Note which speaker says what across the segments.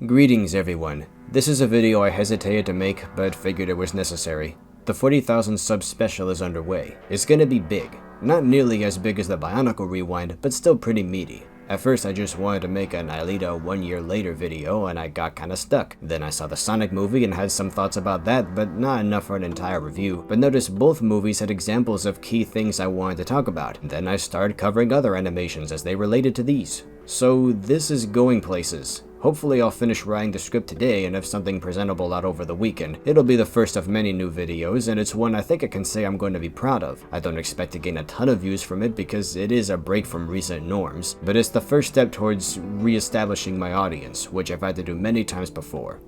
Speaker 1: Greetings everyone. This is a video I hesitated to make, but figured it was necessary. The 40,000 sub special is underway. It's gonna be big. Not nearly as big as the Bionicle Rewind, but still pretty meaty. At first I just wanted to make an Alita 1 year later video and I got kinda stuck. Then I saw the Sonic movie and had some thoughts about that, but not enough for an entire review. But noticed both movies had examples of key things I wanted to talk about. Then I started covering other animations as they related to these. So this is going places. Hopefully I'll finish writing the script today and have something presentable out over the weekend. It'll be the first of many new videos, and it's one I think I can say I'm going to be proud of. I don't expect to gain a ton of views from it because it is a break from recent norms, but it's the first step towards re-establishing my audience, which I've had to do many times before.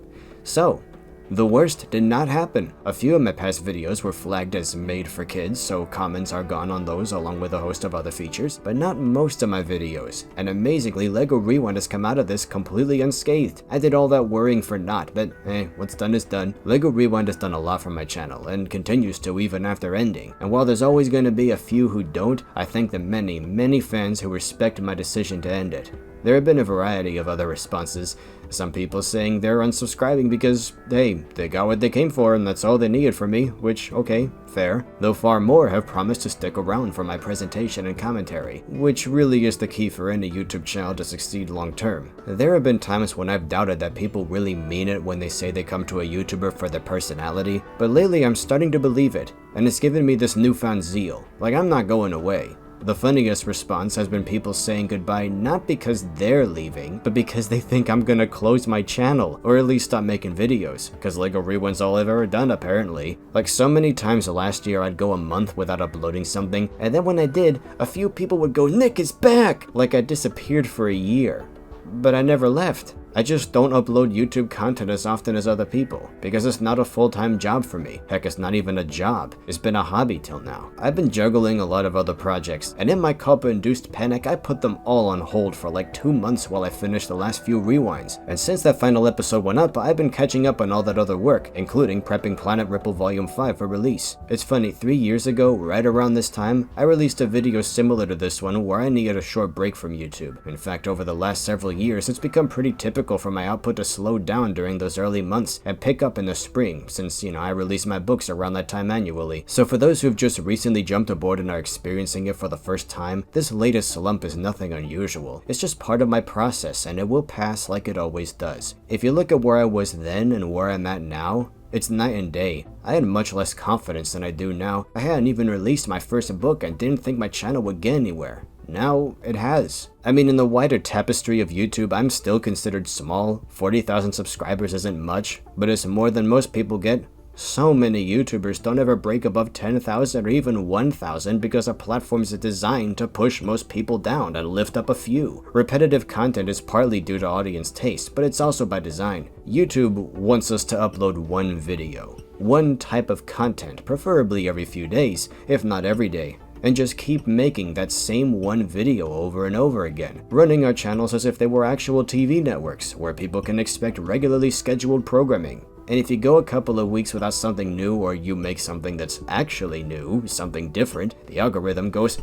Speaker 1: So, the worst did not happen. A few of my past videos were flagged as made for kids, so comments are gone on those along with a host of other features, but not most of my videos. And amazingly, LEGO Rewind has come out of this completely unscathed. I did all that worrying for naught, but what's done is done. LEGO Rewind has done a lot for my channel, and continues to even after ending. And while there's always going to be a few who don't, I thank the many fans who respect my decision to end it. There have been a variety of other responses, some people saying they're unsubscribing because, hey, they got what they came for and that's all they needed from me, which, okay, fair. Though far more have promised to stick around for my presentation and commentary, which really is the key for any YouTube channel to succeed long term. There have been times when I've doubted that people really mean it when they say they come to a YouTuber for their personality, but lately I'm starting to believe it, and it's given me this newfound zeal, like I'm not going away. The funniest response has been people saying goodbye not because they're leaving, but because they think I'm gonna close my channel, or at least stop making videos, cause LEGO Rewind's all I've ever done apparently. Like so many times last year I'd go a month without uploading something, and then when I did, a few people would go, "Nick is back!" Like I disappeared for a year. But I never left. I just don't upload YouTube content as often as other people, because it's not a full-time job for me. Heck, it's not even a job. It's been a hobby till now. I've been juggling a lot of other projects, and in my Copa-induced panic, I put them all on hold for like 2 months while I finished the last few rewinds. And since that final episode went up, I've been catching up on all that other work, including prepping Planet Ripple Volume 5 for release. It's funny, 3 years ago, right around this time, I released a video similar to this one where I needed a short break from YouTube. In fact, over the last several years, it's become pretty typical for my output to slow down during those early months and pick up in the spring, since, I release my books around that time annually. So for those who've just recently jumped aboard and are experiencing it for the first time, this latest slump is nothing unusual. It's just part of my process, and it will pass like it always does. If you look at where I was then and where I'm at now, it's night and day. I had much less confidence than I do now. I hadn't even released my first book and didn't think my channel would get anywhere. Now, it has. I mean, in the wider tapestry of YouTube, I'm still considered small. 40,000 subscribers isn't much, but it's more than most people get. So many YouTubers don't ever break above 10,000 or even 1,000 because our platform is designed to push most people down and lift up a few. Repetitive content is partly due to audience taste, but it's also by design. YouTube wants us to upload one video, one type of content, preferably every few days, if not every day, and just keep making that same one video over and over again, running our channels as if they were actual TV networks, where people can expect regularly scheduled programming. And if you go a couple of weeks without something new, or you make something that's actually new, something different, the algorithm goes,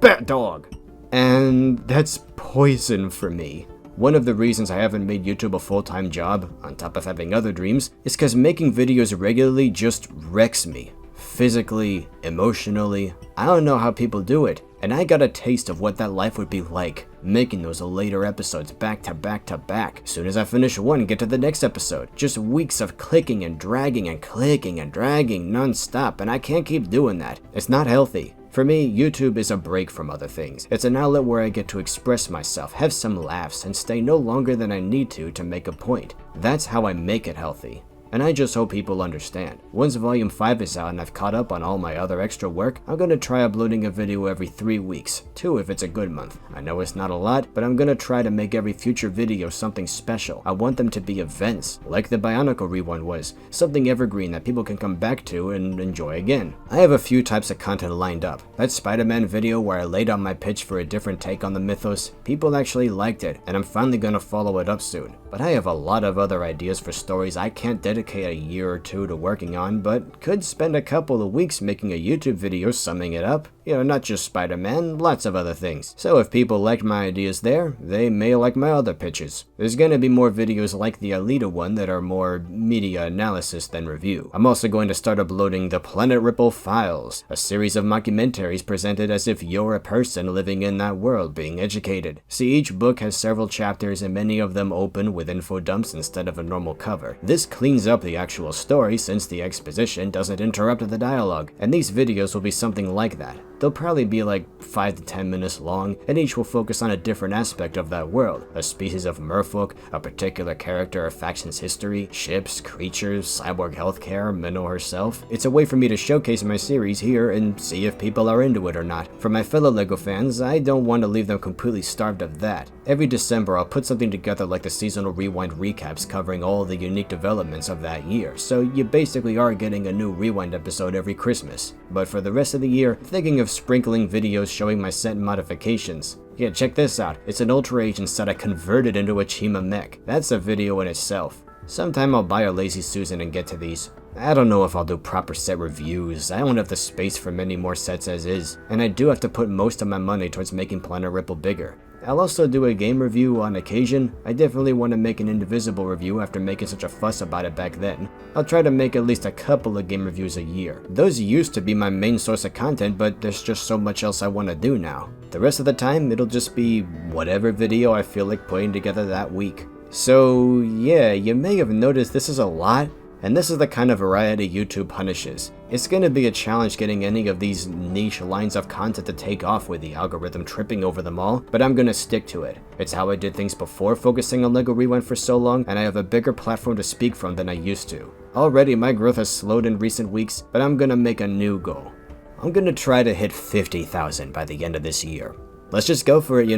Speaker 1: "Bat dog!" And that's poison for me. One of the reasons I haven't made YouTube a full-time job, on top of having other dreams, is because making videos regularly just wrecks me. Physically, emotionally, I don't know how people do it, and I got a taste of what that life would be like, making those later episodes back to back to back. Soon as I finish one, get to the next episode. Just weeks of clicking and dragging and clicking and dragging non-stop, and I can't keep doing that. It's not healthy. For me, YouTube is a break from other things. It's an outlet where I get to express myself, have some laughs, and stay no longer than I need to make a point. That's how I make it healthy. And I just hope people understand. Once Volume 5 is out and I've caught up on all my other extra work, I'm gonna try uploading a video every 3 weeks, 2 if it's a good month. I know it's not a lot, but I'm gonna try to make every future video something special. I want them to be events, like the Bionicle Rewind was, something evergreen that people can come back to and enjoy again. I have a few types of content lined up. That Spider-Man video where I laid out my pitch for a different take on the mythos, people actually liked it, and I'm finally gonna follow it up soon. But I have a lot of other ideas for stories I can't dedicate a year or two to working on, but could spend a couple of weeks making a YouTube video summing it up. not just Spider-Man, lots of other things. So if people liked my ideas there, they may like my other pitches. There's gonna be more videos like the Alita one that are more media analysis than review. I'm also going to start uploading the Planet Ripple Files, a series of mockumentaries presented as if you're a person living in that world being educated. See, each book has several chapters and many of them open with info dumps instead of a normal cover. This cleans up the actual story since the exposition doesn't interrupt the dialogue, and these videos will be something like that. They'll probably be like 5 to 10 minutes long, and each will focus on a different aspect of that world. A species of merfolk, a particular character or faction's history, ships, creatures, cyborg healthcare, Minnow herself. It's a way for me to showcase my series here and see if people are into it or not. For my fellow LEGO fans, I don't want to leave them completely starved of that. Every December I'll put something together like the seasonal Rewind recaps covering all the unique developments of that year, so you basically are getting a new Rewind episode every Christmas. But for the rest of the year, thinking of sprinkling videos showing my set modifications. Yeah, check this out. It's an Ultra Agent set I converted into a Chima mech. That's a video in itself. Sometime I'll buy a Lazy Susan and get to these. I don't know if I'll do proper set reviews. I don't have the space for many more sets as is, and I do have to put most of my money towards making Planet Ripple bigger. I'll also do a game review on occasion. I definitely want to make an Indivisible review after making such a fuss about it back then. I'll try to make at least a couple of game reviews a year. Those used to be my main source of content, but there's just so much else I want to do now. The rest of the time, it'll just be whatever video I feel like putting together that week. So yeah, you may have noticed this is a lot, and this is the kind of variety YouTube punishes. It's gonna be a challenge getting any of these niche lines of content to take off with the algorithm tripping over them all, but I'm gonna stick to it. It's how I did things before focusing on LEGO Rewind for so long, and I have a bigger platform to speak from than I used to. Already my growth has slowed in recent weeks, but I'm gonna make a new goal. I'm gonna try to hit 50,000 by the end of this year. Let's just go for it,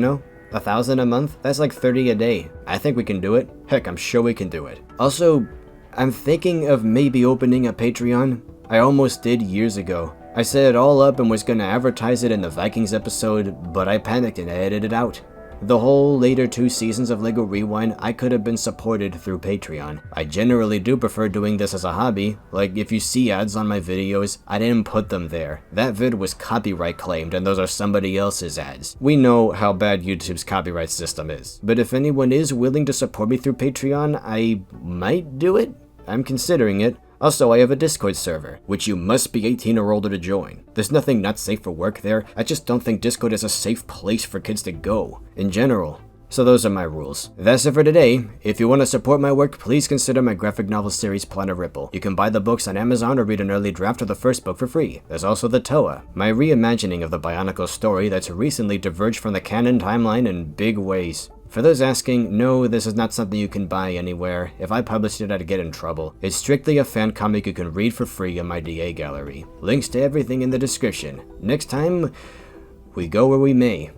Speaker 1: 1,000 a month? That's like 30 a day. I think we can do it. Heck, I'm sure we can do it. Also, I'm thinking of maybe opening a Patreon. I almost did years ago. I set it all up and was gonna advertise it in the Vikings episode, but I panicked and edited it out. The whole later 2 seasons of LEGO Rewind, I could have been supported through Patreon. I generally do prefer doing this as a hobby. Like, if you see ads on my videos, I didn't put them there. That vid was copyright claimed, and those are somebody else's ads. We know how bad YouTube's copyright system is. But if anyone is willing to support me through Patreon, I might do it. I'm considering it. Also, I have a Discord server, which you must be 18 or older to join. There's nothing not safe for work there. I just don't think Discord is a safe place for kids to go, in general. So those are my rules. That's it for today. If you want to support my work, please consider my graphic novel series Planet Ripple. You can buy the books on Amazon or read an early draft of the first book for free. There's also the Toa, my reimagining of the Bionicle story that's recently diverged from the canon timeline in big ways. For those asking, no, this is not something you can buy anywhere. If I published it, I'd get in trouble. It's strictly a fan comic you can read for free in my DA gallery. Links to everything in the description. Next time, we go where we may.